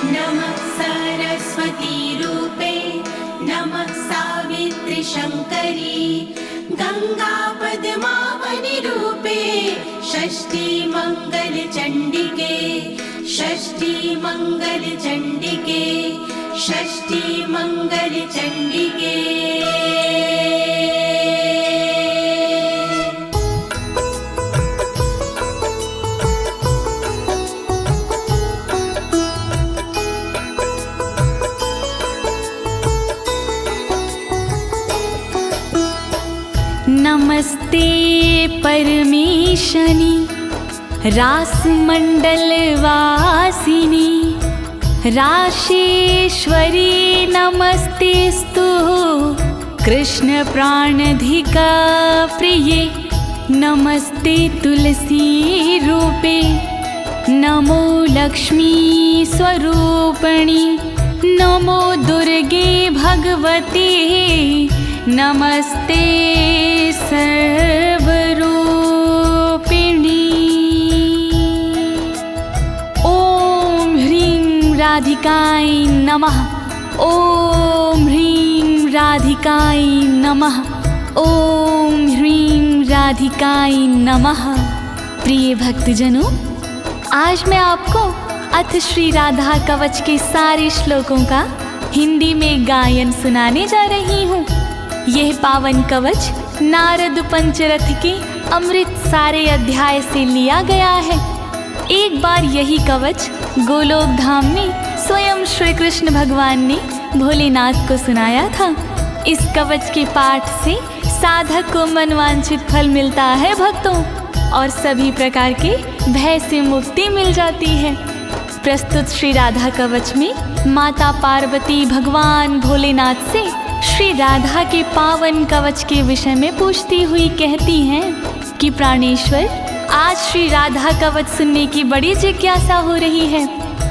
नमः सरस्वती रूपे नमः सावित्री शङ्करी गंगा पद्मावनी रूपे षष्ठी मंगल चंडिके षष्ठी मंगल चंडिके षष्ठी मंगल चंडिके। नमस्ते परमेशनी रासमंडल वासिनी राशेश्वरी नमस्तेस्तु कृष्ण प्राणधिका प्रिये नमस्ते तुलसी रूपे नमो लक्ष्मी स्वरूपिणी नमो दुर्गे भगवती नमस्ते सर्वरूपिणी। ओम ह्रीं राधिकाय नमः ओम ह्रीं राधिकाय नमः ओम ह्रीं राधिकाय नमः। प्रिय भक्तजनों, आज मैं आपको अथ श्री राधा कवच के सारे श्लोकों का हिंदी में गायन सुनाने जा रही हूँ। यह पावन कवच नारद पंचरथ के अमृत सारे अध्याय से लिया गया है। एक बार यही कवच गोलोक धाम में स्वयं श्री कृष्ण भगवान ने भोलेनाथ को सुनाया था। इस कवच के पाठ से साधक को मनवांछित फल मिलता है भक्तों, और सभी प्रकार के भय से मुक्ति मिल जाती है। प्रस्तुत श्री राधा कवच में माता पार्वती भगवान भोलेनाथ से श्री राधा के पावन कवच के विषय में पूछती हुई कहती हैं कि प्राणेश्वर, आज श्री राधा कवच सुनने की बड़ी जिज्ञासा हो रही है,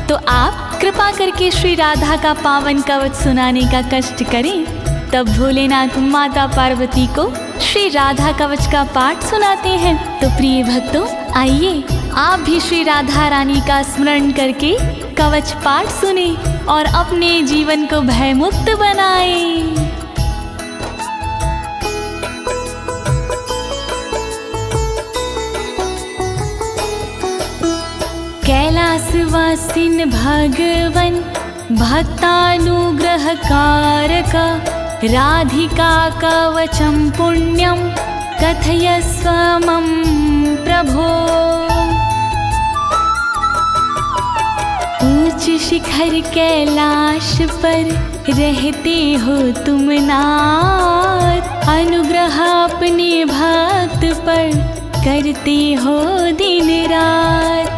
तो आप कृपा करके श्री राधा का पावन कवच सुनाने का कष्ट करें। तब भोलेनाथ माता पार्वती को श्री राधा कवच का पाठ सुनाते हैं। तो प्रिय भक्तों, आइए आप भी श्री राधा रानी का स्मरण करके कवच पाठ सुने और अपने जीवन को भयमुक्त बनाएं। कैलासवासिन भगवन भक्तानुग्रहकारक राधिका कवचम पुण्यम कथयस्व मम प्रभो। ऊंच शिखर कैलाश पर रहते हो तुम नाथ, अनुग्रह अपने भक्त पर करते हो दिन रात।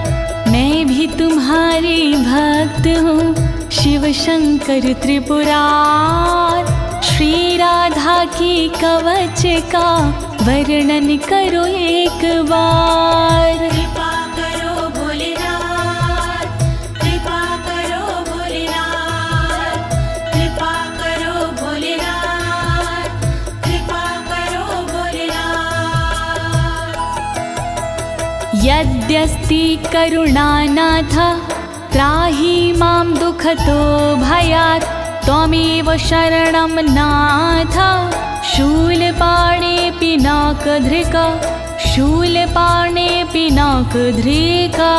मैं भी तुम्हारे भक्त हूँ शिव शंकर त्रिपुरार, श्री राधा के कवच का वर्णन करो एक बार। कृपा करो भोलेनाथ, कृपा करो भोलेनाथ, कृपा करो भोलेनाथ, कृपा करो भोलेनाथ। यद्यस्ति करुणानाथ त्राहि मां दुःखतो भयात्, त्वमेव शरणं नाथ शूलपाणे पिनाकधृका शूलपाणे पिनाकधृका।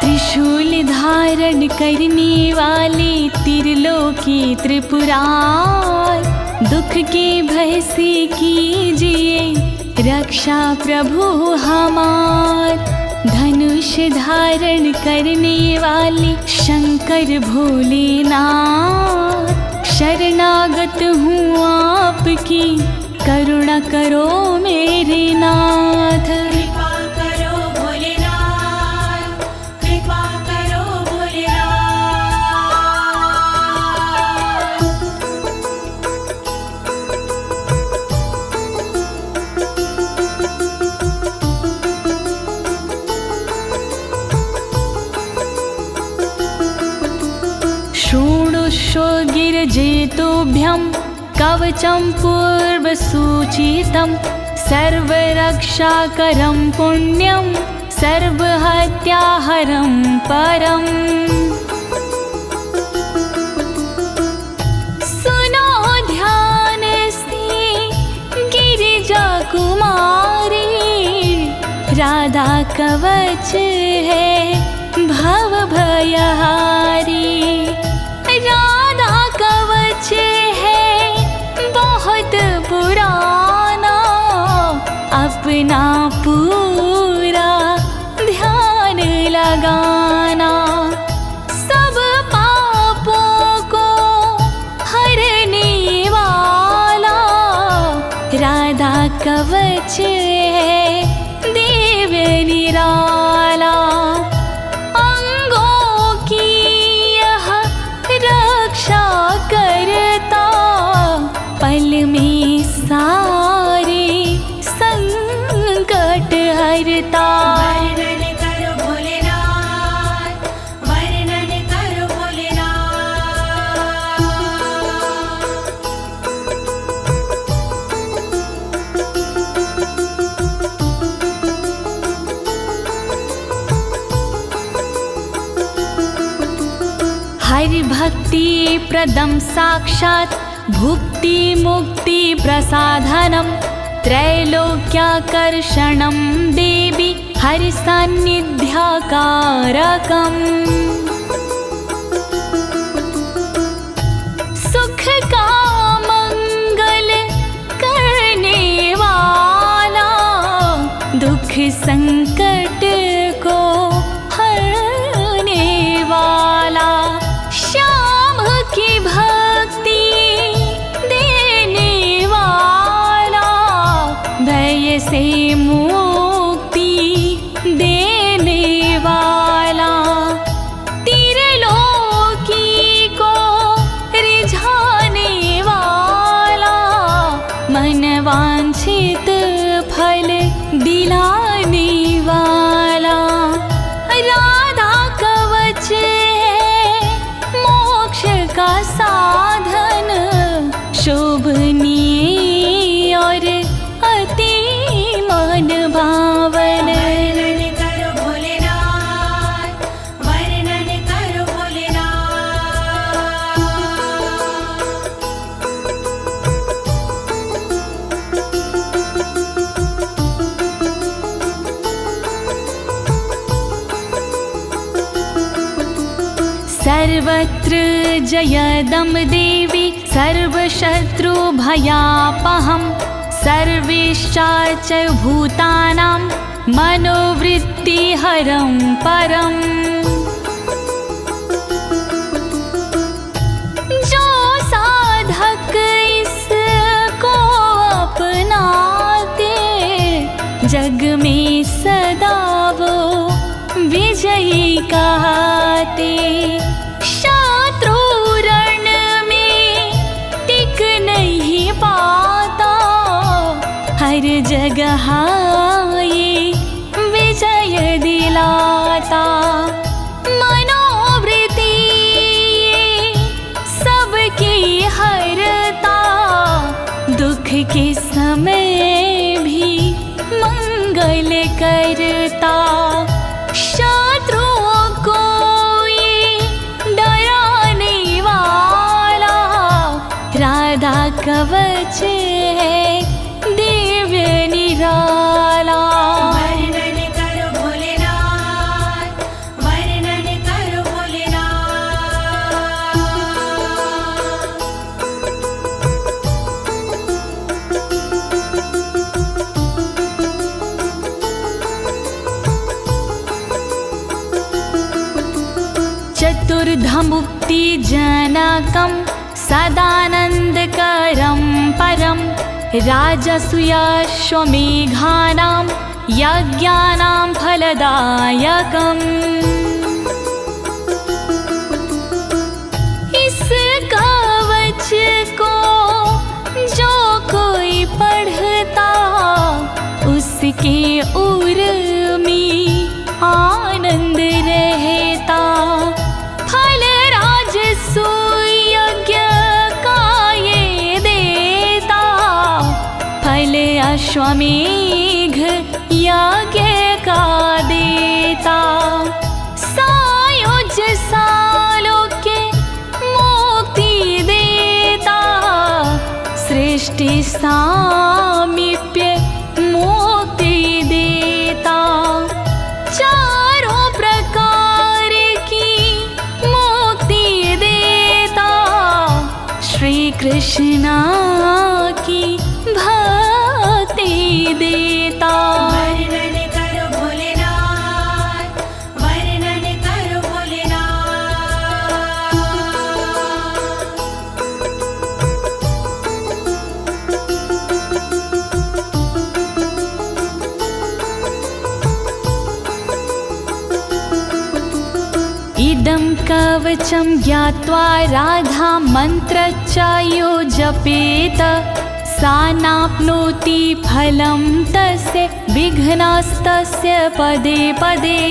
त्रिशूल धारण करने वाले त्रिलोकी त्रिपुरार, दुख के भय से कीजिए रक्षा प्रभु हमार। धनुष धारण करने वाले शंकर भोलेनाथ, शरणागत हूँ आपकी करुणा करो मेरे नाथ। कृपा करो भोलेनाथ, कृपा करो भोलेनाथ। शृणुष्व गिरिजेतुभ्यं कवचं पूर्वसूचितं, सर्वरक्षाकरं पुण्यं सर्वहत्याहरं परम्। सुनो ध्यान से गिरिजा कुमारी, राधा कवच है भव भयहारी। राधा कवच है बहुत पुराना, अपना पूरा ध्यान लगाना। सब पापों को हरने वाला राधा कवच है दिव्य निराला। अंगों की यह रक्षा करता, पल में सारे संकट हरता। वर्णन करो भोलेनाथ, वर्णन करो भोलेनाथ। हरि भक्ति प्रदम साक्षात् भुक्ति मुक्ति प्रसाधनम्। त्रैलोक्याकर्षणं देवी हरि सान्निध्याकारकम्। सुख का मंगल करने वाला, दुख संकट को हरने वाला। श्याम की भक्ति देने वाला, भय से मुक्ति देने वाला। त्रिलोकी को रिझाने वाला, मन वांछित फल दिलाने वाला। राधा कवच है मोक्ष का साधन, शोभनीय और अति मन भावन। वर्णन करो भोलेनाथ, वर्णन करो भोलेनाथ। सर्वत्र जयदं देवी सर्वशत्रुभयापहम्। सर्वेश्चाच भूतानां मनोवृत्तिहरं परम्। जो साधक इसको अपनाते, जग में सदा वो विजयी कहते। शत्रु रण में टिक नहीं पाता, हर जगह ये विजय दिलाता। मनोवृत्ति सबकी हरता, दुख के समय भी मंगल करता। शत्रुओं को ये डराने वाला, राधा कवच है दिव्य निराला। वर्णन करो भोलेनाथ, वर्णन करो भोलेनाथ। चतुर्धमुक्ति जनकं सदानन्दकरं परं। राजसूयाश्वमेघानां यज्ञानां फलदायकम्। इस कवच को जो कोई पढ़ता, उसके उर में आनंद रहता। फल राजसूय यज्ञ का ये देता, फल अश्वमेघ यज्ञ का देता, सायुज सालोक्य मुक्ति देता, सृष्टि सामीप्य मुक्ति देता, चारों प्रकार की मुक्ति देता, श्री कृष्ण की भक्ति देता। वर्णन करो भोलेनाथ, वर्णन करो भोलेनाथ। इदं कवचं ज्ञात्वा राधा मन्त्रच्चायो जपेत, सा नाप्नोति फलं तस्य विघ्नास्तस्य पदे पदे।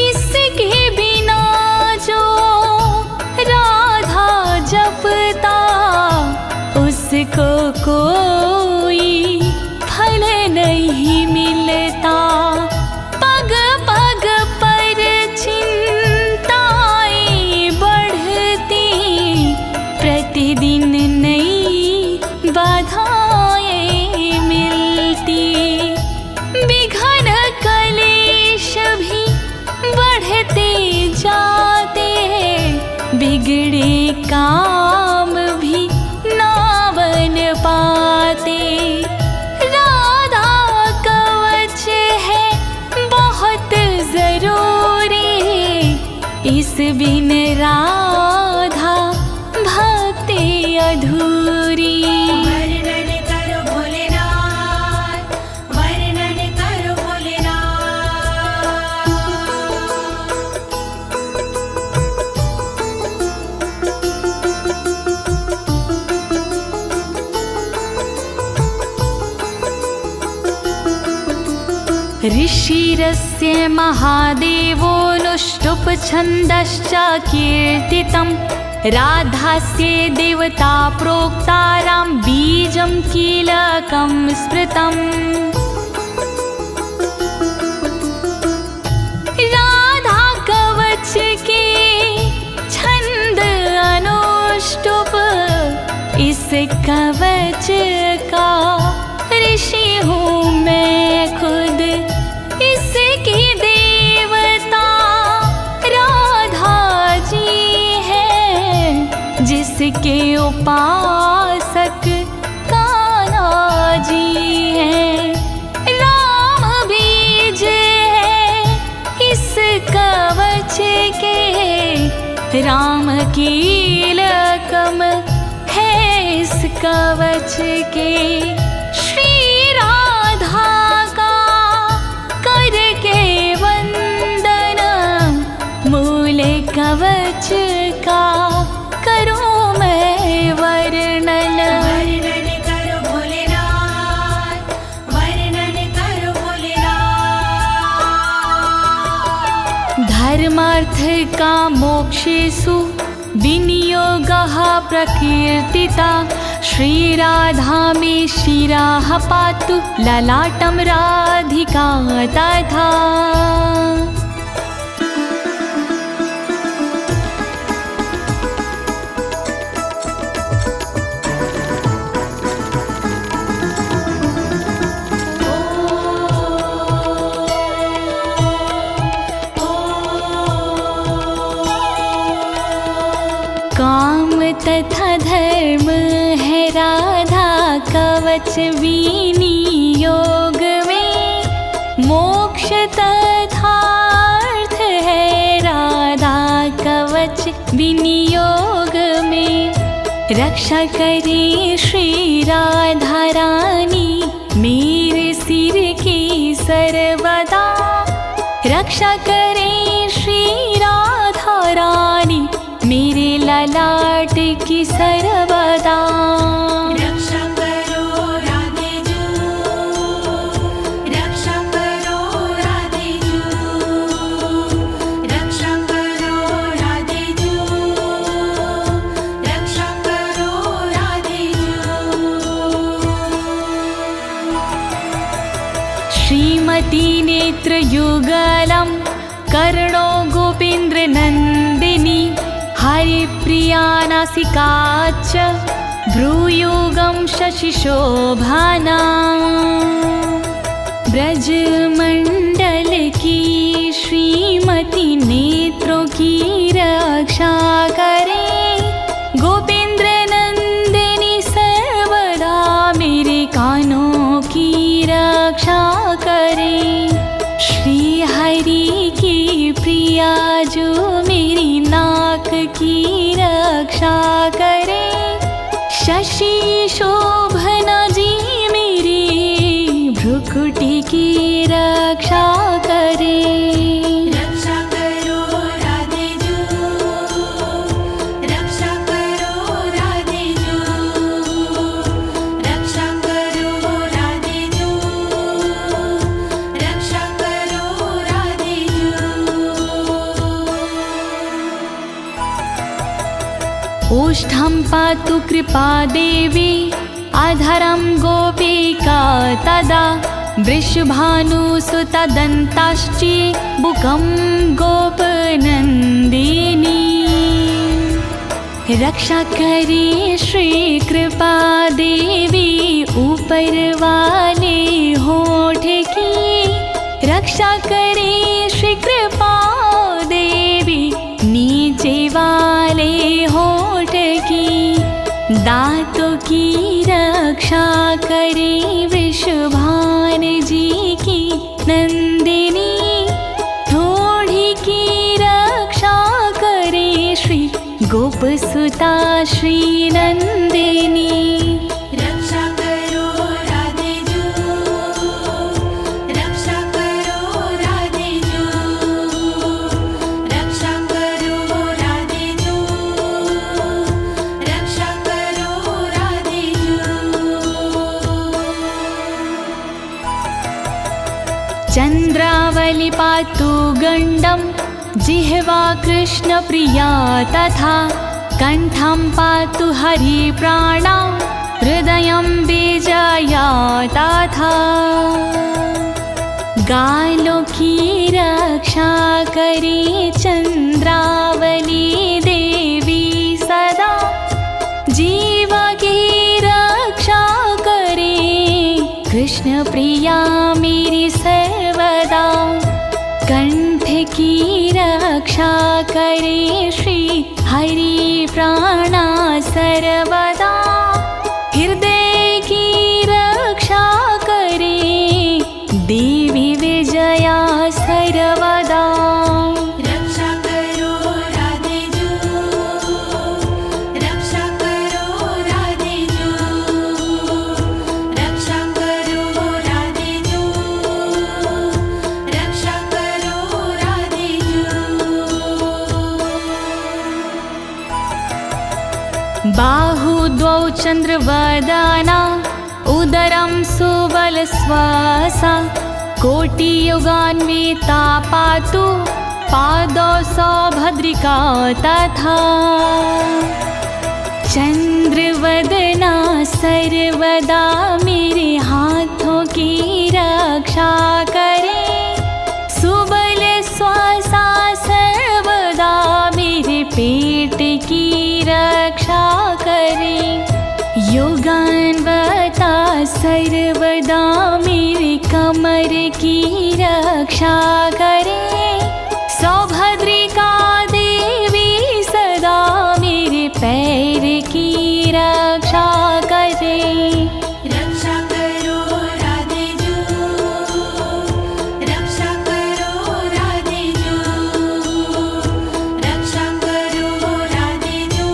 इसके बिना जो राधा जपता, उसको कोई फल नहीं मिलता। पग पग पर चिंताएं बढ़ती, प्रतिदिन नई बाधाएं मिलती, विघ्न कलेश भी बढ़ते जाते, बिगड़े काम भी ना बन पाते। राधा कवच है बहुत जरूरी, इस बिन राधा भक्ति अधूरी। वर्णन करो भोलेनाथ, वर्णन करो भोलेनाथ। ऋषिरस्य महादेवोऽनुष्टुप् छन्दश्च कीर्तितं, राधास्य देवता प्रोक्तारां बीजं कीलकं स्मृतम्। राधा कवच के छंद अनुष्टुप, इस कवच का ऋषि हूँ मैं खुद, इसकी देवता राधा जी है, जिसके उपासक कान्हा जी हैं। राम बीज है इस कवच के, राम कीलकम है इस कवच के। श्री राधा का करके वंदन, मूल कवच का करूं मैं वर्णन। वर्णन करो भोलेनाथ, वर्णन करो भोलेनाथ। धर्मार्थ का मोक्षेषु विनियोगः प्रकीर्तिता, श्रीराधा मे शिरः पातु ललाटं राधिका तथा। काम तथा धर्म है राधा कवच विनियोग में, मोक्ष तथा अर्थ है राधा कवच विनियोग में। रक्षा करे श्री राधा रानी मेरे सिर की सर्वदा, रक्षा करे श्री राधा रानी मेरे ललाट की सर्वदा। रक्षा करो राधे जू, रक्षा करो राधे जू, रक्षा करो राधे जू, रक्षा करो कोटिनेत्रयुगलं कर्णो गोपेन्द्रनन्दिनी हरिप्रिया नासिका च भ्रूयुगं शशिशोभना ब्रजमंडल की श्रीमती नेत्रों की रक्षा करे गोपेंद्र नंदिनी सर्वदा मेरे कानों की रक्षा करे श्री हरि की प्रिया जो मेरी नाक की रक्षा करे शशि शोभना जी मेरी भ्रुकुटी की रक्षा करे रक्षा करो राधे जू रक्षा करो राधे जू रक्षा करो राधे जू रक्षा करो राधे जू ओष्ठं पातु कृपा देवी अधरं गोपिका तदा वृषभानुसुतदन्ताश्ची बुकं गोपनन्दिनी रक्षा करे श्री कृपा देवी ऊपर वाले होठ की रक्षा करे श्री कृपा देवी नीचे वाले होठ की दांतों की रक्षा करे वृषभान जी की नंदिनी थोड़ी की रक्षा करे श्री गोपसुता श्री नंदिनी रक्षा करो राधे जू रक्षा करो राधे जू रक्षा करो राधे जू रक्षा करो राधे जू चंद्रावली पातु गंडम जिह्वा कृष्ण प्रिया तथा कंठं पातु हरि प्राणा हृदयं विजया तथा गालों की रक्षा करे चंद्रावली देवी सदा जीव की रक्षा करे कृष्ण प्रिया मेरी सर्वदा कंठ की रक्षा करे श्री हरि प्राणा सर्वदा हृदय की रक्षा करे देवी विजया सर्वदा रक्षा करो राधे जू रक्षा करो राधे जू रक्षा करो राधे जू रक्षा करो राधे जू बाहु द्वौ चंद्रवदना उदरं सुबलश्वासा कोटियुगान्विता पातु पादौ सौभद्रिका तथा चंद्रवदना सर्वदा मेरे हाथों की रक्षा करे सुबल श्वासा सर्वदा मेरे पेट की रक्षा करे योगान्वता सर्वदा मेरी कमर की रक्षा करे सौभद्रिका देवी सदा मेरे पैर की रक्षा करे रक्षा करो राधे जू रक्षा करो राधे जू रक्षा करो राधे जू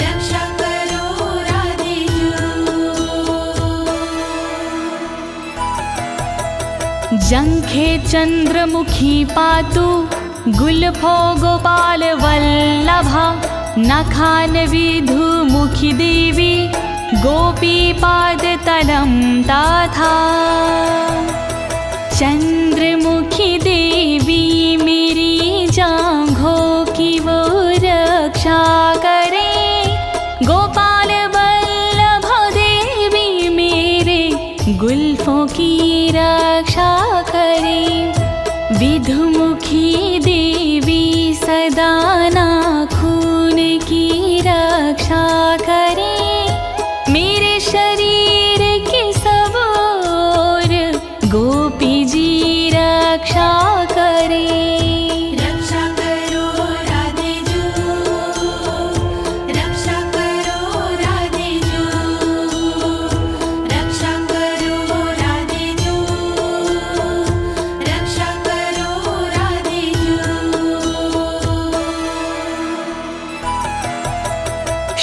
रक्षा करो राधे जू जंघे चंद्रमुखी पातु गुल्फो गोपाल वल्लभा नखान विधुमुखी देवी गोपी पाद तलं तथा चंद्रमुखी देवी मेरी जांघों की वो रक्षा करे गोपाल वल्लभ देवी मेरे गुल्फों की रक्षा करे। विधुमुखी देवी सदा नाखून की रक्षा करे। मेरे शरीर की सब ओर गोपी जी रक्षा करे। रक्षा करो राधे जू, रक्षा करो राधे जू, रक्षा करो राधे जू, रक्षा करो राधे जू।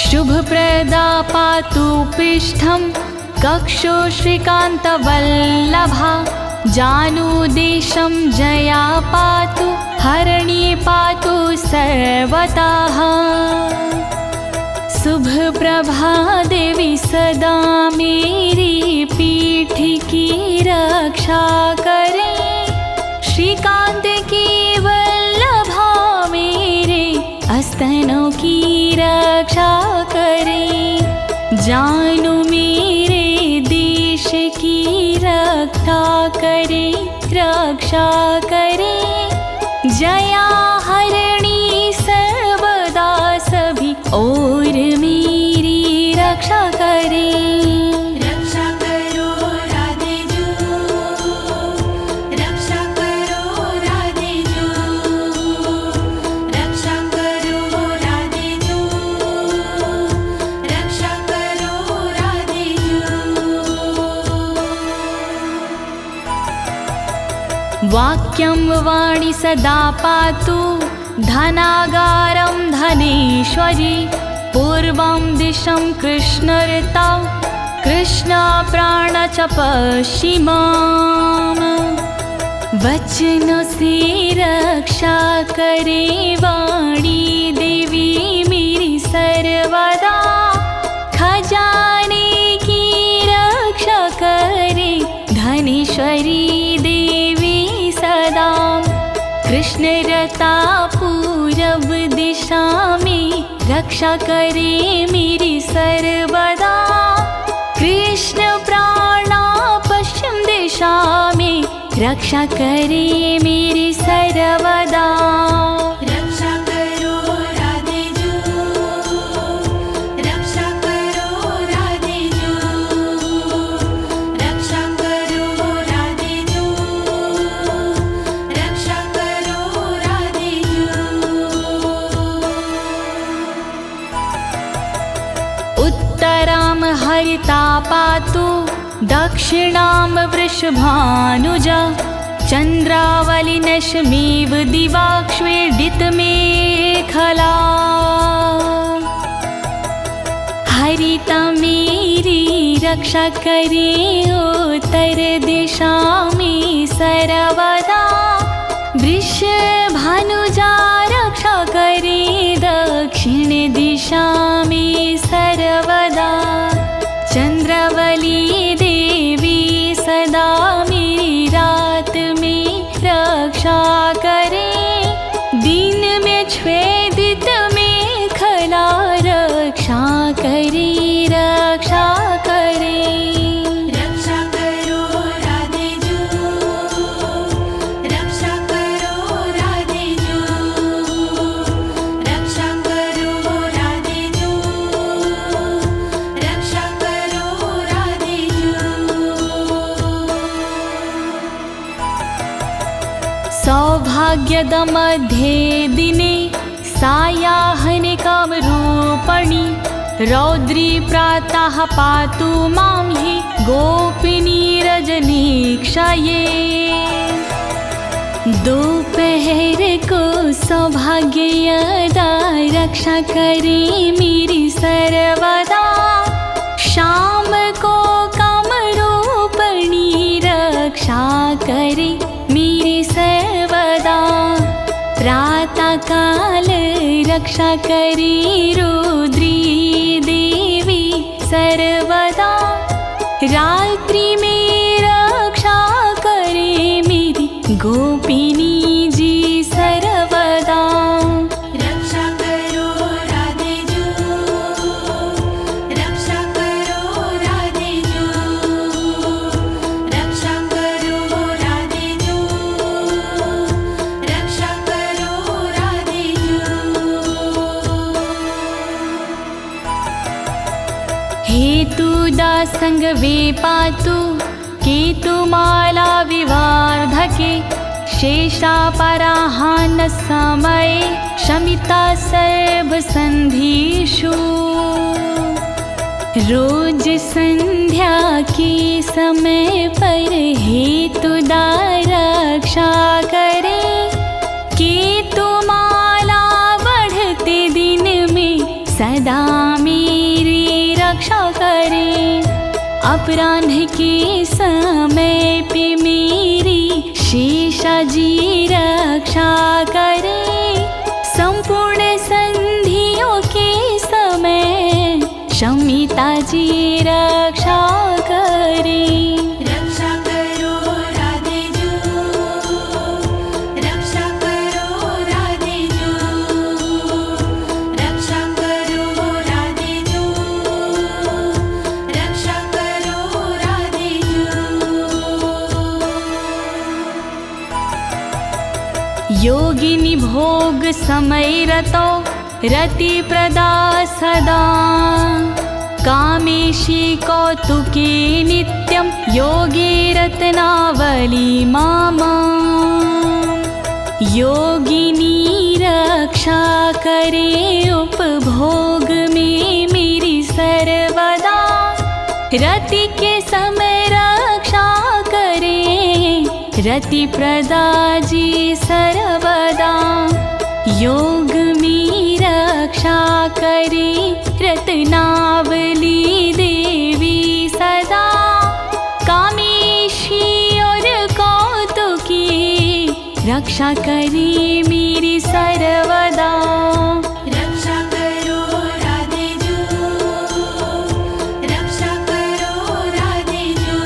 शुभप्रदा पातु पृष्ठं कक्षो श्रीकान्तवल्लभा। जानुदेशं जया पातु हरिणी पातु सर्वतः। शुभप्रभा देवी सदा मेरी पीठ की रक्षा करे। श्रीकांत की वल्लभा मेरे स्तनों की रक्षा करे। जानू मेरे देश की रक्षा करे, रक्षा करे। जया हरिणी सर्वदा सभी और मेरी रक्षा करे। रक्षा करो राधे जू, रक्षा करो राधे जू, रक्षा करो राधे जू, रक्षा करो राधे जू। वाक्यं वाणी सदा पातु धनागारं धनेश्वरी। पूर्वं दिशं कृष्णऋतौ कृष्णप्राण च पश्चिमाम्। वचन से रक्षा करे वाणी देवी मेरी सर्वदा। खजाने की रक्षा करे धनेश्वरी देवी सदा। कृष्णरता पूरब दिशा में रक्षा करे मेरी सर्वदा। कृष्ण प्राणा पश्चिम दिशा में रक्षा करे मेरी सर्वदा। रक्षा करो राधे जू, रक्षा करो राधे जू, रक्षा करो राधे जू, रक्षा करो राधे जू। उत्तरां हरिता पातु दक्षिणां वृषभानुजा। चन्द्रावलिनशमेव दिवाक्ष्वेडितमेखला। हरिता मेरी रक्षा करे उत्तर दिशा में सर्वदा। वृषभानुजा रक्षा करे दक्षिण दिशा में सर्वदा। चंद्रावली देवी सदा मेरी रात में रक्षा करे। दिन में छेदित मेखला रक्षा करे, रक्षा करे। रक्षा करो राधे जू, रक्षा करो राधे जू, रक्षा करो राधे जू, रक्षा करो राधे जू। सौभाग्यद मध्ये दिने सायाह्निकं रूपणि। रौद्री प्रातः पातु मां हि गोपिनी रजनीक्षये। दोपहर को सौभाग्यदा रक्षा करे मेरी सर्वदा। शाम को कामरूपिणी रक्षा करे मेरी सर्वदा। प्रातः काल रक्षा करे रुद्री देवी सर्वदा। रात्रि में रक्षा करे मेरी गोपिनी जी सर्वदा। रक्षा करो राधे जू, रक्षा करो राधे जू, रक्षा हेतु दासंग वे पातु केतुमाला विवार्धके शेषापराहान समये शमिता सर्वसन्धिषु। रोज संध्या के समय पर हेतुदा रक्षा करे, केतुमाला बढ़ते दिन में सदा मेरी रक्षा करे। अपराह्न के समय पे मेरी शेषाजी रक्षा करे, संपूर्ण संधियों के समय शमिता जी रक्षा करे। रक्षा करो राधे जू, रक्षा करो राधे जू, रक्षा करो राधे जू, रक्षा करो राधे जू। योगिनी भोग समय रतो रति प्रदा सदा, कामेशी कौतुके नित्यं योगी रत्नावली मामा। योगिनी रक्षा करे उपभोग में मेरी सर्वदा, रति के समय रक्षा करे रति प्रदा जी सर्वदा। योग में रक्षा करे रत्नावली देवी सदा, कामेशी और कौतुकी रक्षा करे मेरी सर्वदा। रक्षा करो राधे जू, रक्षा करो राधे जू,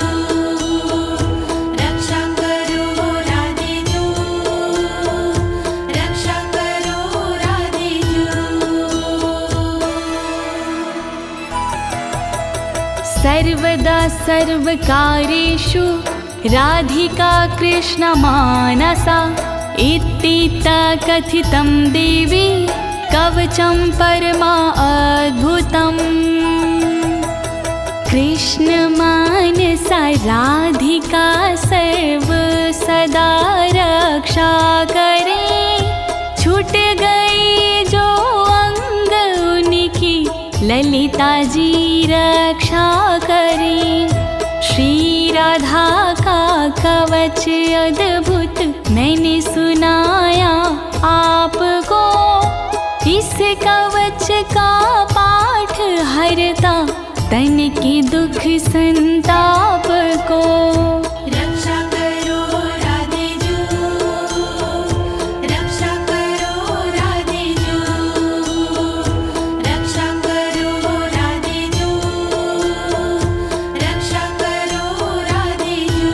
रक्षा करो राधे जू, रक्षा करो राधे जू। सर्वदा सर्वकार्येषु राधिका कृष्ण मानसा, इत्थिता कथितं देवी कवचं परमा अद्भुतम्। कृष्ण मानसा राधिका सर्व सदा रक्षा करे, छूट गई जो अंग उनकी ललिता जी रक्षा करे। श्री राधा का कवच अद्भुत मैंने सुनाया आपको, इस कवच का पाठ हरता तन के दुख संताप को। रक्षा करो राधे जू, रक्षा करो राधे जू, रक्षा करो राधे जू, रक्षा करो राधे जू।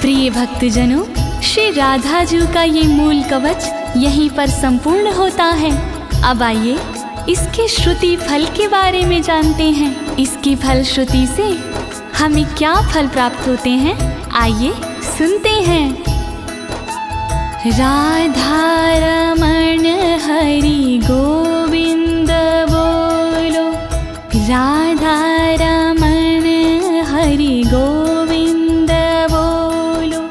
प्रिय भक्तजनों, श्री राधा जी का ये मूल कवच यहीं पर संपूर्ण होता है। अब आइए इसके श्रुति फल के बारे में जानते हैं। इसकी फल श्रुति से हमें क्या फल प्राप्त होते हैं, आइए सुनते हैं। राधा रमण हरि गोविंद बोलो, राधा रमण हरि गोविंद बोलो,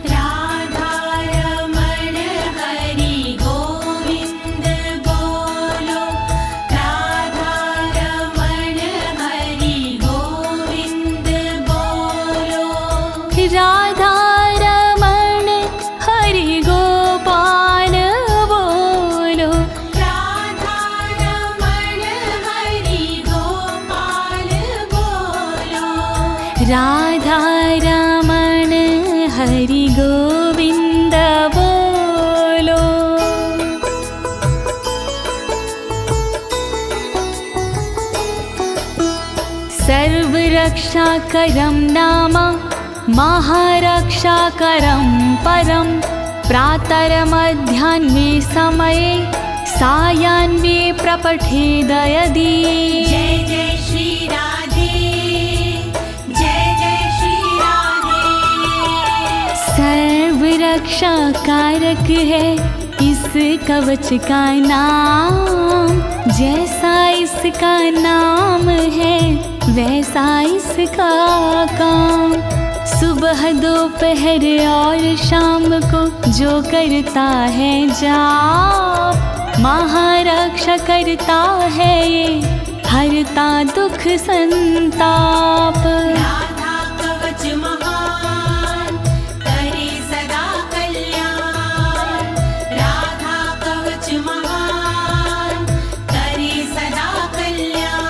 राधा रमण हरि गोविंद बोलो, राधा रमण हरि गोविंद बोलो, राधा रमण हरि गोपाल बोलो, राधा रमण हरि गोपाल बोलो, राधा रमण हरि गोविंद बोलो। सर्वरक्षाकरं नाम महारक्षाकरं परं, प्रातर्मध्याह्ने समये सायाह्ने प्रपठेद यदि। जय जय श्री राधे, जय जय श्री राधे। सर्वरक्षा कारक है इस कवच का नाम, जैसा इसका नाम है वैसा इसका काम। सुबह दोपहर और शाम को जो करता है जाप, महारक्षा करता है ये, हरता दुख संताप। राधा कवच महान करे सदा कल्याण, राधा कवच महान करे सदा कल्याण।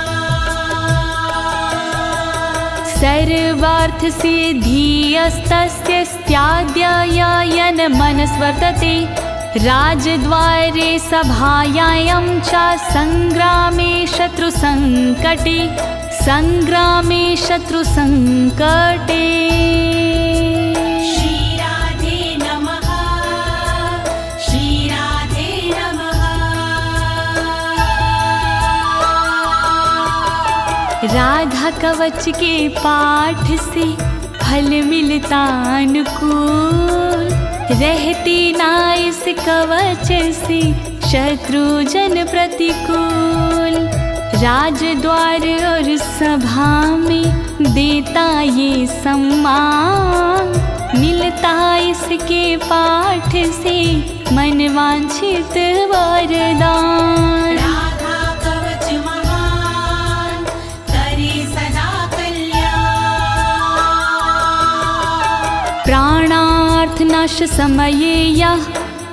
सर्वार्थ सिद्धिस्तस्य स्याद्ययन मनस्वर्तते, राजद्वारे सभायां च संग्रामे शत्रुसंकटे, संग्रामे शत्रुसंकटे। श्री राधे नमः, श्री राधे नमः। राधा कवच के पाठ से फल मिलता अनुकूल, रहती ना इस कवच से शत्रु जन प्रतिकूल। राजद्वार और सभा में देता ये सम्मान, मिलता इसके पाठ से मनवांछित वरदान। राधा कवच महान करे सदा कल्याण, प्राणार्थनाश समये यः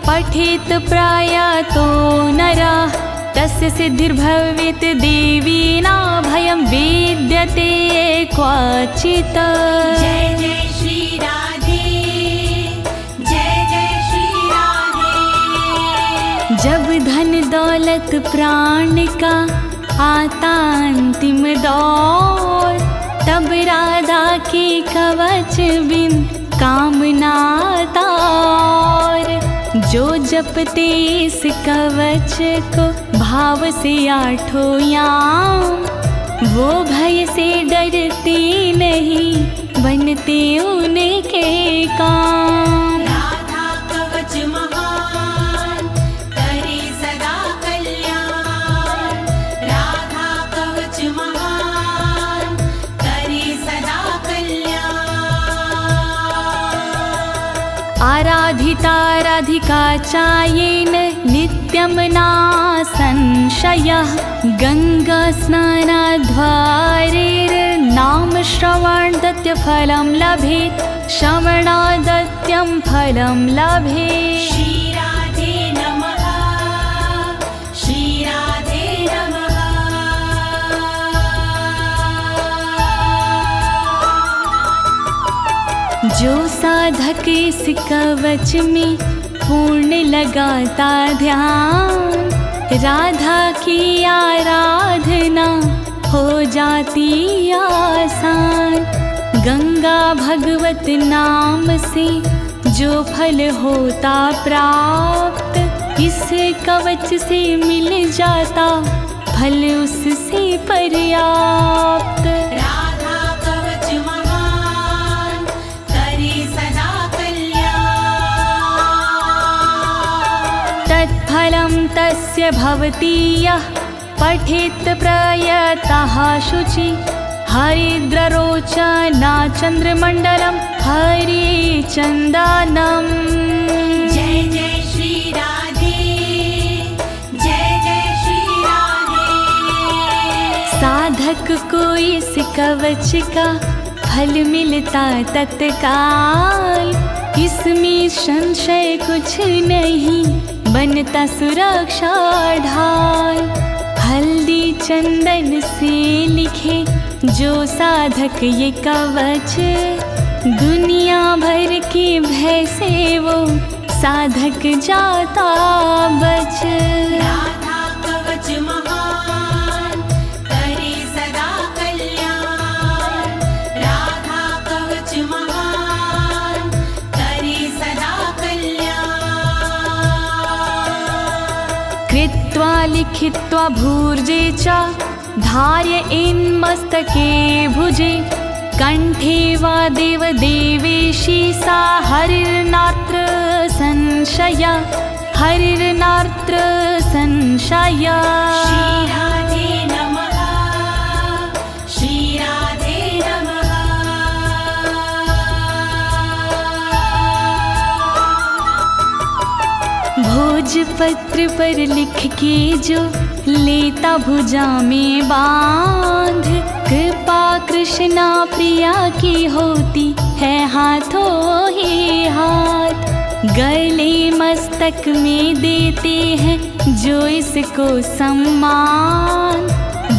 पठेत प्रायतो नरः, तस्य सिद्धिर्भवेत् देवी न भयं विद्यते क्वचित्। जय जय श्री राधे, जय जय श्री राधे। जब धन दौलत प्राण का आता अंतिम दौर, तब राधा के कवच बिन कामना तार। जो जपते इस कवच को भाव से आठों याम, वो भय से डरते नहीं, बनते उनके काम। राधा कवच महान करे सदा कल्याण, राधा कवच महान करे सदा कल्याण। आराधिता राधिका चायेन नित्यं ना संशयः, गंगा स्नानाद्वारेर्नाम श्रवणादत्य फलं लभेत्, श्रवणादत्यं फलं लभेत्। श्री राधे नमः, श्री राधे नमः। जो साधक इस कवच में पूर्ण लगाता ध्यान, राधा की आराधना हो जाती आसान। गंगा भगवत नाम से जो फल होता प्राप्त, इस कवच से मिल जाता फल उससे पर्याप्त। राधा कवच महान करे सदा कल्याण, तत्फलं तस्य भवति यः पठेत् प्रयतः शुचि, हरिद्ररोचना चन्द्रमण्डलं हरिचन्दनम्। जय जय श्री राधे, जय जय श्री राधे। साधक को इस कवच का फल मिलता तत्काल, इसमें संशय कुछ नहीं, बनता सुरक्षा ढाल। हल्दी चंदन से लिखे जो साधक ये कवच, दुनिया भर के भय से वो साधक जाता बच। राधा कवच महान करे सदा कल्याण, राधा कवच महान करे सदा कल्याण। कृत्वा लिखित्वा भूर्जे च धार्य इन्मस्तके भुजे, कंठे वा देव देवेशी सा हरिर्नात्र संशय, हरिर्नात्र संशय। श्री पत्र पर लिख के जो लेता भुजा में बांध, कृपा कृष्णा प्रिया की होती है हाथों ही हाथ। गले मस्तक में देते हैं जो इसको सम्मान,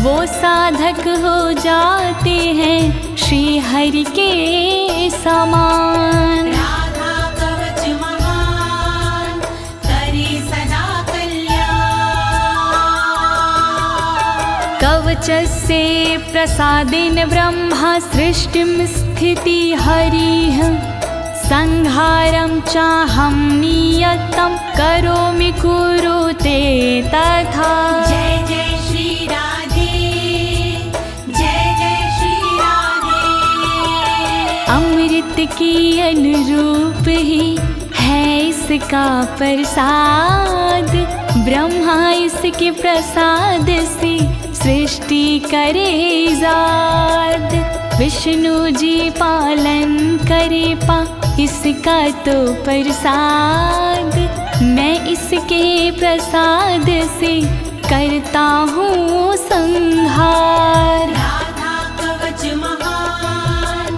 वो साधक हो जाते हैं श्री हरि के समान। राधा कवच महान करे सदा कल्याण। कवचस्य प्रसादेन ब्रह्मा सृष्टिं स्थिति हरिः, संहारं चाहं नियतं करोमि कुरुते तथा। जय जय श्री राधे, जय जय श्री राधे। अमृत के अनुरूप ही है इसका प्रसाद, ब्रह्मा इसके प्रसाद से सृष्टि करे जाद। विष्णु जी पालन करे पा इसका तो प्रसाद, मैं इसके प्रसाद से करता हूँ संहार। राधा कवच महान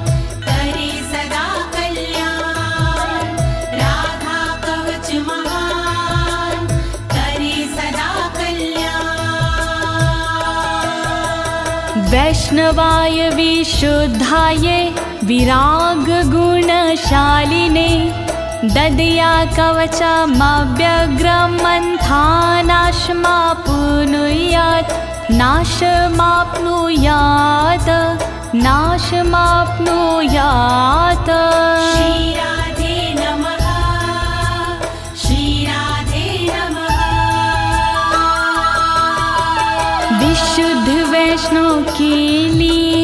करे सदा कल्याण। राधा कवच महान करे सदा कल्याण। वैष्णवाय विशुद्धाय विराग गुणशालिने, ददया कवचमव्यग्रमन्थानाशमाप्नुयात्, नाशमाप्नुयात्, नाशमाप्नुयात्। श्री राधे नमः, श्री राधे नमः। विशुद्ध वैष्णव के लिए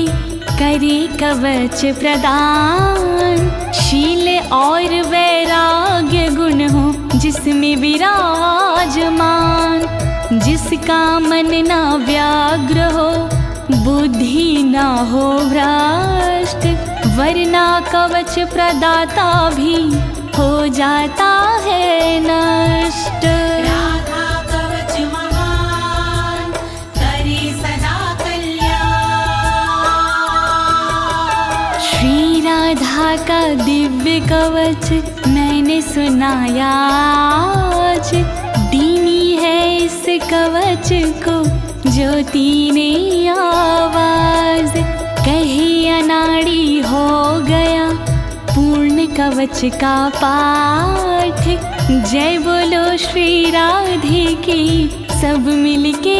करे कवच प्रदान, शील और वैराग्य गुण हो जिसमें विराजमान। जिसका मन ना व्याग्र हो, बुद्धि ना हो भ्रष्ट, वरना कवच प्रदाता भी हो जाता है नष्ट। राधा कवच महान करे सदा कल्याण। श्री राधा का दिव्य कवच मैंने सुनाया आज, दीनी है इस कवच को ज्योति ने आवाज। कहे अनाड़ी हो गया पूर्ण कवच का पाठ, जय बोलो श्री राधे की सब मिलके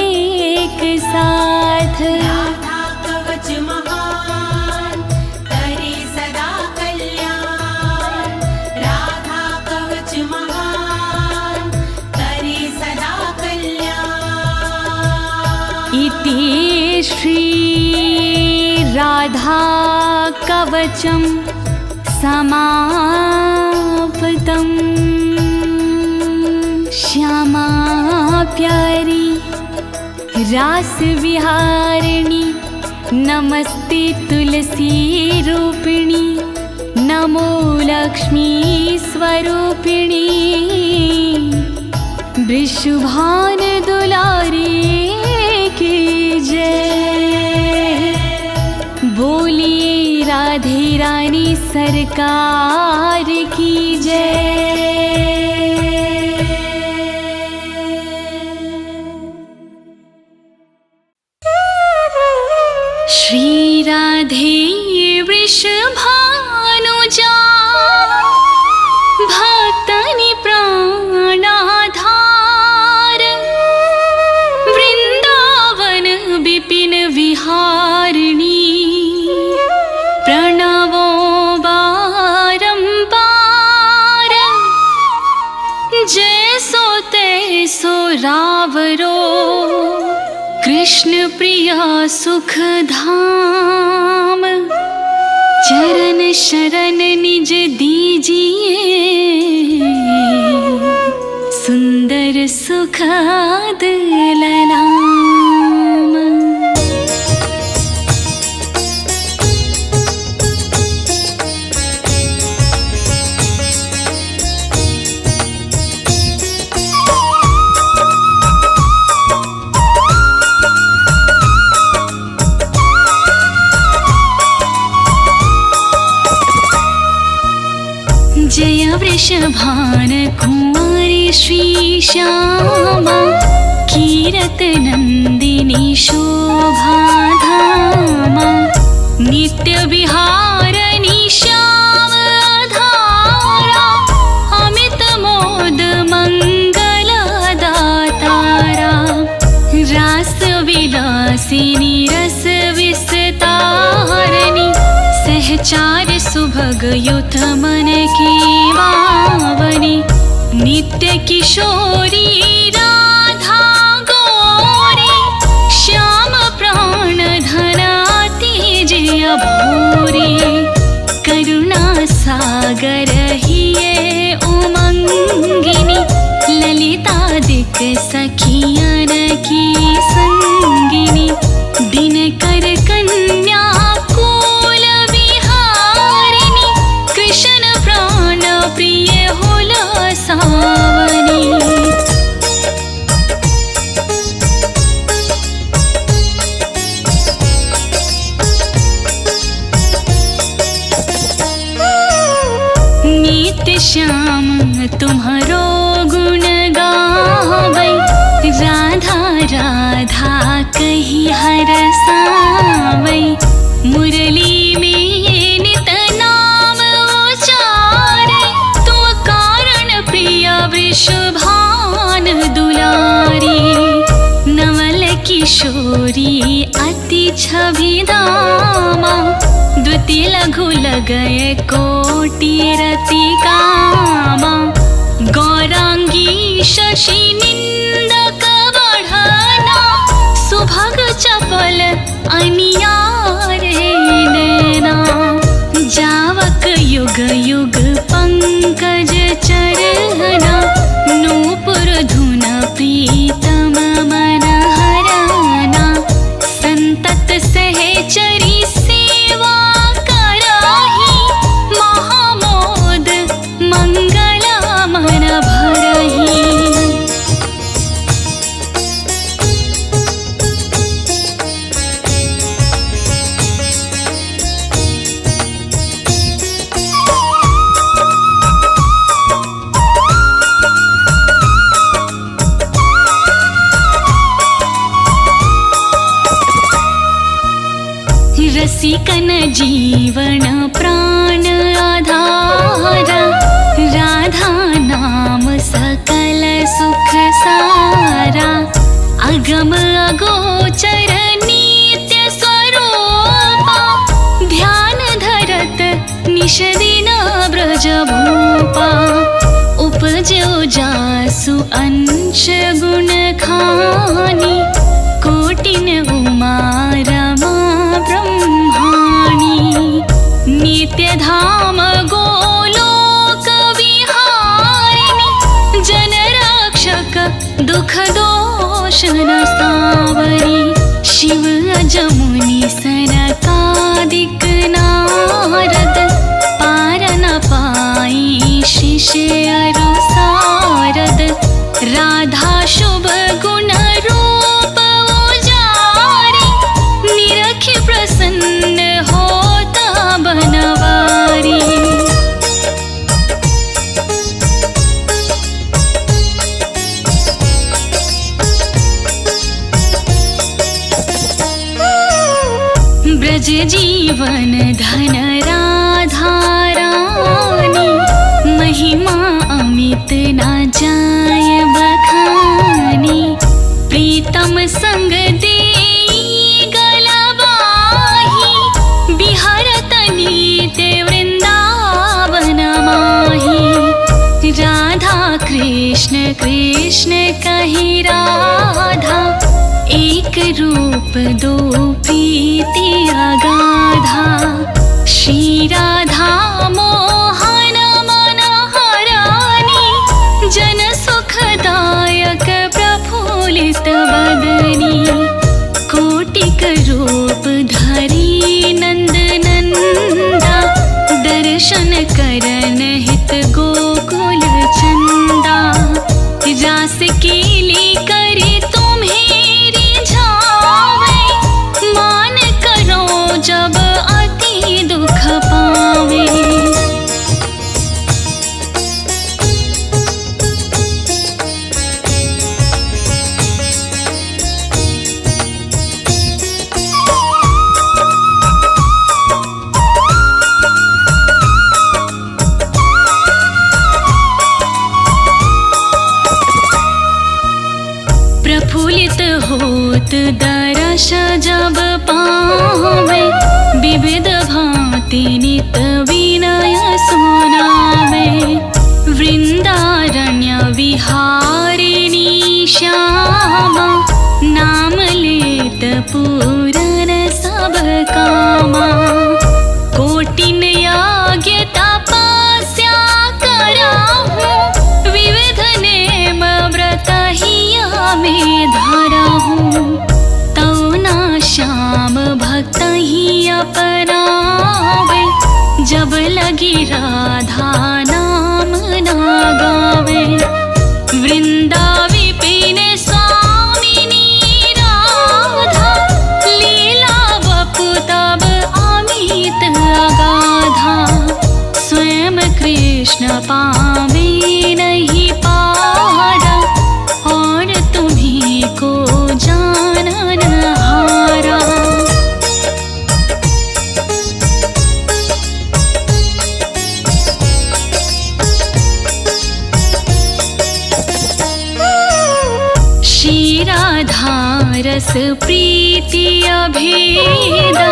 एक साथ। राधा कवच महान करे सदा कल्याण। राधा कवच महान करे सदा कल्याण। इति श्री राधा कवचम समाप्तम्। श्यामा प्यारी रास विहारिणी, नमस्ते तुलसी रूपिणी, नमो लक्ष्मी स्वरूपिणी। वृषभान दुलारी की जय, बोलिए राधे रानी सरकार की जय। श्री राधे वृषभानुजा, भक्तनि प्राणाधार, वृंदावन विपिन विहारिणी, प्रणवो बारंबार। जैसो तैसो रावरो, कृष्ण प्रिया सुख धाम। चरण शरण निज दीजिए, सुंदर सुखद ललाम। वृषभान कुमारी श्री श्यामा कीरत नंदिनी शोभाधामा नित्य विहारणी श्याम धारा अमित मोद मंगल दातारा रास विलासिनी रस विस्तारणी सहचार सुभग युत मन की वावनी नित्य किशोरी राधा गौरी श्याम प्राण धन अति जय भूरी करुणा सागर हिये उमंगिनी ललितादिक सखियन की संगिनी दिनकर कन्या कुल विहारिणी कृष्ण प्राण प्रिय होल सावनी नित्य श्याम तुम्हारो गुण गावै राधा राधा कही हरसावै मुरली में नित नाम उचारे तू कारण प्रिय वृषभान दुलारी नवल किशोरी अति छविदामा द्वितीय लघु लगय कोटि रति कामा गौरांगी शशि निंदक बढ़ना सुभग चपल अनियारे नैना जावक युग युग पंकज चरना नूपुर धुन प्रीतम मन हरना संतत सहचरी सेवा कराही महामोद मंगल मन भरही रसिकन जीवन प्राण आधारा राधा नाम सकल सुख सारा अगम अगोचर नित्य स्वरूपा ध्यान धरत निश दिन ब्रज भूपा उपजो जासु अंश गुण खानी कोटिन उमा रमा ब्रह्माणी नित्य धाम गोलोक विहारिणी जन रक्षक दुख दोष न सावरी शिव अजमुनि सनकादिक नारद पार न पाई शिष्य अरु सारद राधा शुभ गुण रूप उजारी निरखि प्रसन्न होता बनवारी ब्रज जीवन धन राधा रानी महिमा अमित ना जाय बखानी प्रीतम संग देई गलबाही बिहरत नित्य वृंदावन माही राधा कृष्ण कृष्ण कही राधा एक रूप दो प्रीति अगाधा श्री राधा मोहन मन हरानी जन सुखदायक प्रफुल्लित बदनी कोटिक रूप धरी नंद नंदा दर्शन करन हित गोकुल चंदा रास केली करे तुम्हें रिझावे मान करो जब अति दुख पावे यश जब पावे, विविध भांति नित विनय सुनावे। वृंदारण्य विहारिणी श्यामा, नाम लेत पूरन सब कामा। कोटिन यज्ञ तपस्या कराहूँ, विविध नेम व्रत हिया में धराहूँ। तौ ना श्याम भक्त ही अपनावे, जब लगी राधा नाम ना गावे। वृंदा विपिन स्वामिनी राधा, लीला वपु तब अमित अगाधा। स्वयं कृष्ण पावे नहीं पारा, और तुम्हीं को जानन हारा। श्री राधा रस प्रीति अभेदा,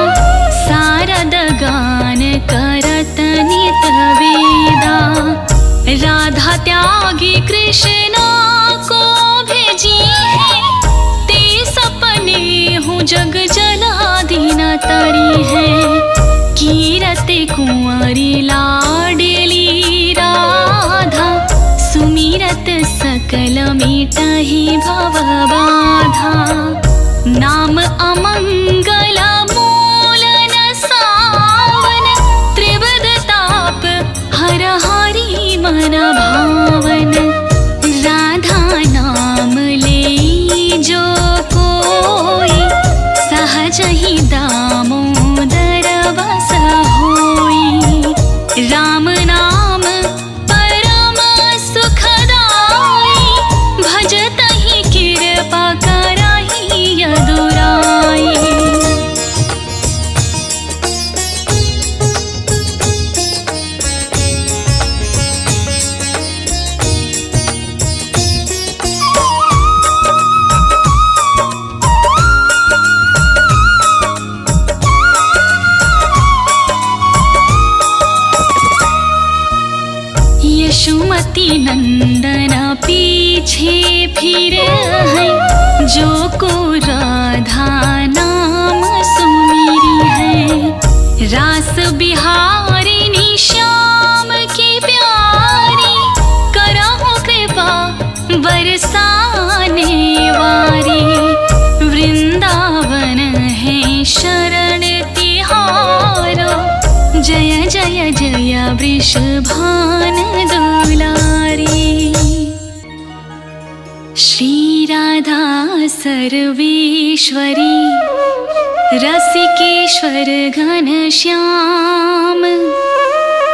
सारद गान करत नित वेदा। राधा त्यागी कृष्णा को भेजी है, ते सपने हूँ जग जलादीन तरी है। कीरते कुंवरी लाडली राधा, सुमिरत सकल मिटहि भव बाधा। नाम अमंगल मूल न सावन, त्रिविध ताप हर हरि मन भावन। राधा नाम ले जो कोई, सहज ही दामोदर बस होई। राम नाम परम सुखदाई, भजत ही कृपा करहि यदुराई। यशोमती नंदन पीछे फिरे हैं, जो को राधा नाम सुमिरी है। रास बिहारिणी श्याम की प्यारी, करहु कृपा बरसाने वारी। वृंदावन है शरण तिहारो, जय जय जय वृषभान दुलारी। श्री राधा सर्वेश्वरी, रसिकेश्वर घन श्याम।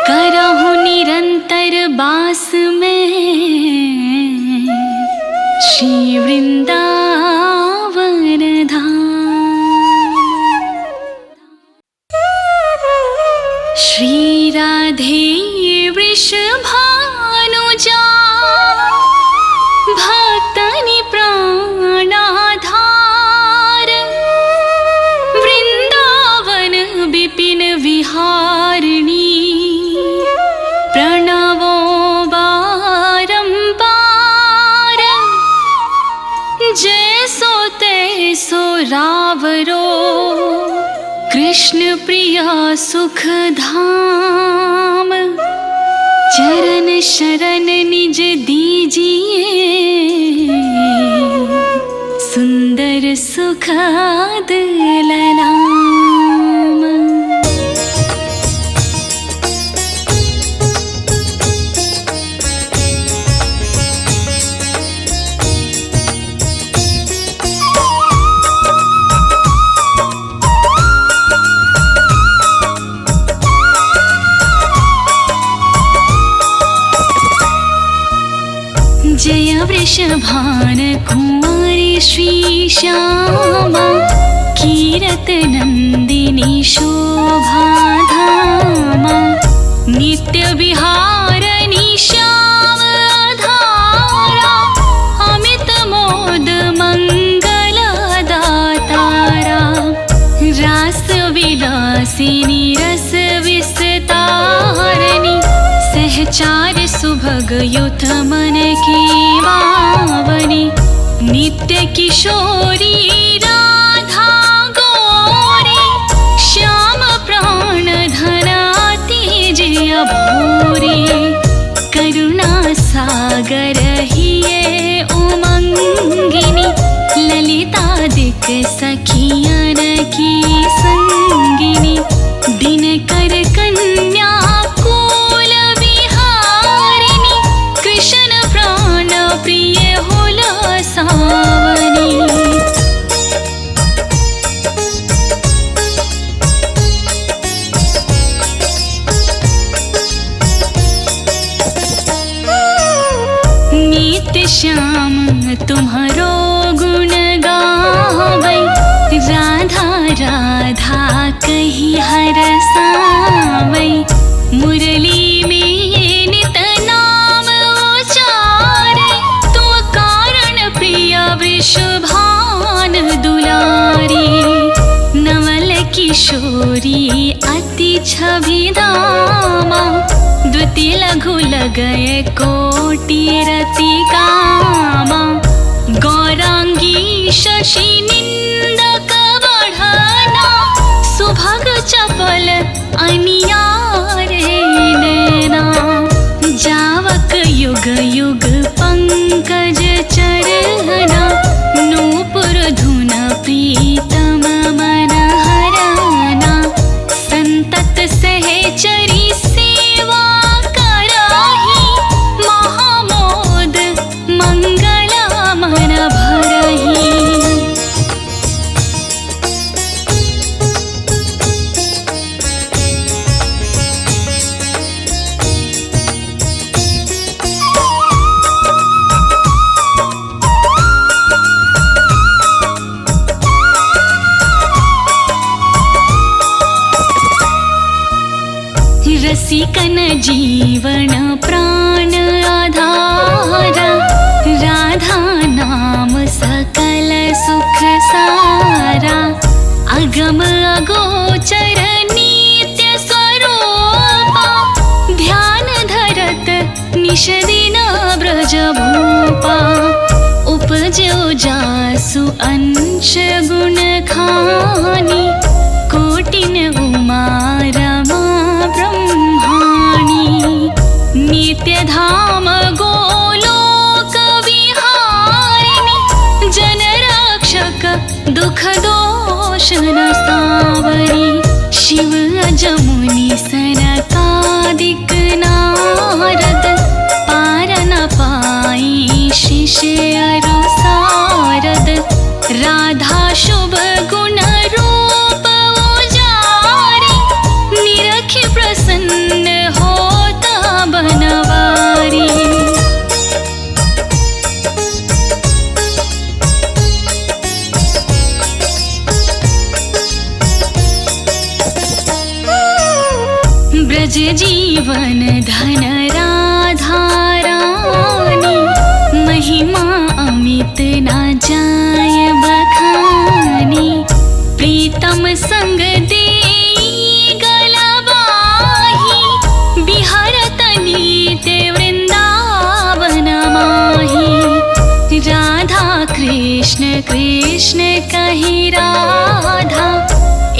करहु निरंतर बास में, श्री वृंदावन धाम। श्री राधे वृषभानुजा, भक्तनि प्राणाधार। वृंदावन विपिन विहारिणी, प्रणवो बारंबार। जैसो तैसो रावरो, कृष्ण प्रिया सुख धाम। चरण शरण निज दीजिए, सुंदर सुखद ललाम। जय वृषभान कुंवरी श्री श्यामा, कीरत नंदिनी शोभा धामा। नित्य विहारणी श्याम धारा, अमित मोद मंगल दातारा। युगयुत मन की बावनी, नित्य किशोरी राधा गौरी, श्याम प्राण धन अति जय भूरी, करुणा सागर हिये उमंगिनी, ललितादिक सखियन की संगिनी, दिनकर कन्या कुल विहारिणी, कृष्ण प्राण प्रिय हुल सावनी। नित्य श्याम तुम्हारो गुण गावै, राधा राधा कही हरसावै, मुरली में नित नाम उचारे, तो कारण प्रिय वृषभान दुलारी, नवल किशोरी अति छवि धामा, द्विति लघु लगय कोटि रति कामा, गौरांगी शशि निंदक बढ़ना, सुभग चपल अनियारे नैना, जावक युग युग पंकज चरना, नूपुर धुन प्रीतम मन हरना, संतत सहचरी सेवा करहि, महामोद मंगल मन भरहि। रसिकन जीवन प्राण आधारा, राधा नाम सकल सुख सारा, अगम अगोचर नित्य स्वरूपा, ध्यान धरत निश दिन ब्रज भूपा, उपजो जासु अंश गुण खानी, कोटिन उमा रमा ब्रह्माणी, नित्य धाम गोलोक विहारिणी, जन रक्षक दुख दोष न सावरी, शिव अजमुनि सनकादिक नारद, पार न पाई शिष्य अरु सारद, राधा शुभ गुण रूप उजारी, निरखि प्रसन्न होता बनवारी। ब्रज जीवन धन राधा रानी, महिमा अमित न जाय बखानी, प्रीतम संग देई गलबाही, बिहरत नित्य वृंदावन माही, राधा कृष्ण कृष्ण कही राधा,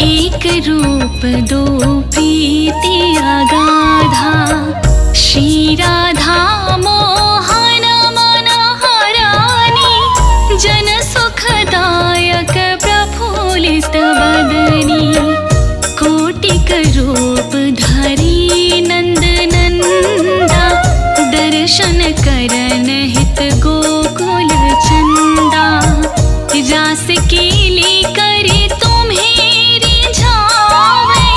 एक रूप दो प्रीति अगाधा, श्री राधा मोहन मन हरानी, जन सुखदायक प्रफुल्लित बदनी, कोटिक रूप धरी नंद नंदा, दर्शन करन हित गोकुल चंदा, रास कीली करी तुम्हें रिझावे,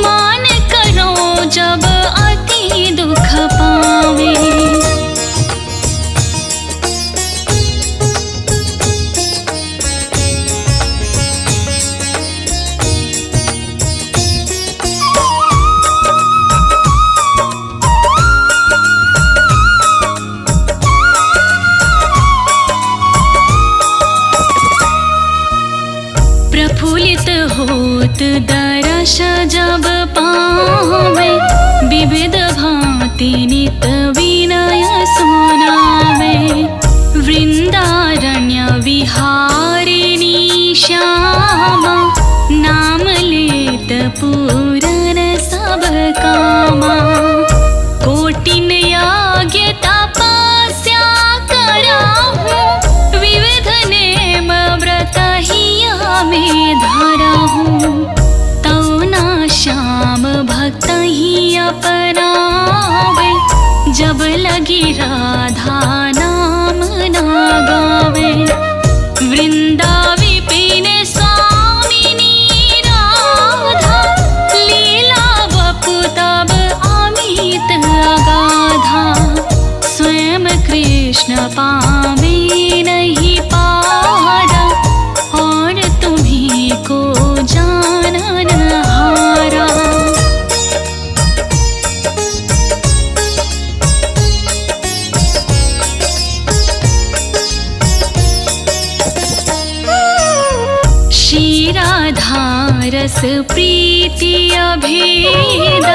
मान करो जब अति दुख पावे। प्रफुल्लित होत दरस जब पावे, विविध भांति नित विनय पूरन सब कामा। कोटिन यज्ञ तपस्या कराहूँ, विविध नेम व्रत हिया में धराहूँ। तौ न श्याम भक्त ही अपनावे, जब लगी राधा नाम न गावे। वृंदा विपिन स्वामिनी राधा, लीला वपु तब अमित अगाधा। स्वयं कृष्ण पावे नहीं पारा, और तुम्ही को जानन हारा। रस प्रीति अभेदा,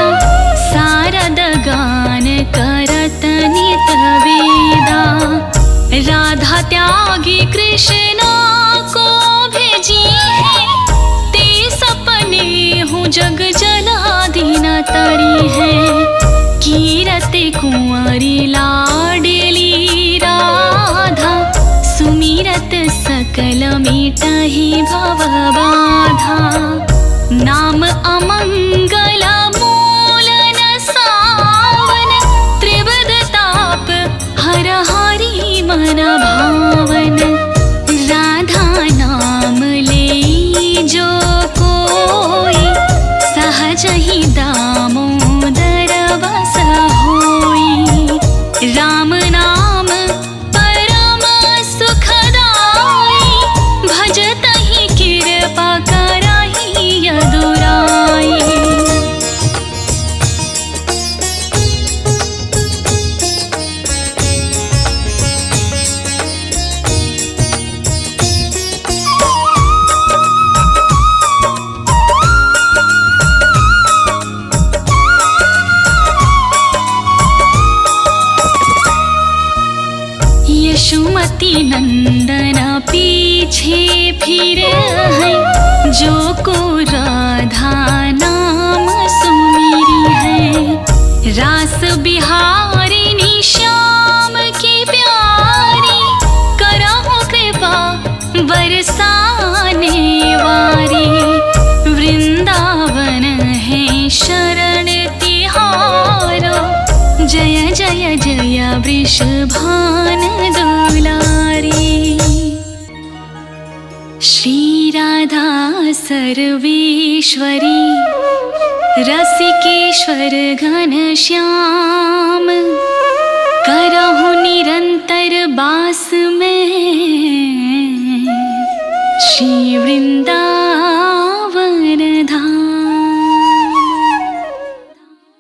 सारद गान करत नित वेदा। राधा त्यागी कृष्णा को भेजी है, ते सपने हूँ जग जलादि न तरी है। कीरत कुंवरी लाडली राधा, सुमिरत सकल मिटहि भव बाधा। नाम अमंगल मूलन सावन, त्रिविध ताप हर हरि मन भावन। राधा नाम ले जो कोई, सहज ही दामोदर बस होई। राम नाम परम सुखदाई, भजत ही कृपा करहि यदुराई। यशोमती नंदन पीछे फिरे हैं, जो को राधा नाम सुमिरी है। रास बिहारिणी श्याम की प्यारी, करहु कृपा बरसाने वारी। वृंदावन है शरण तिहारो, जय जय जय वृषभान दुलारी। श्री राधा सर्वेश्वरी, रसिकेश्वर घन श्याम। करहु निरंतर बास में, श्री वृंदा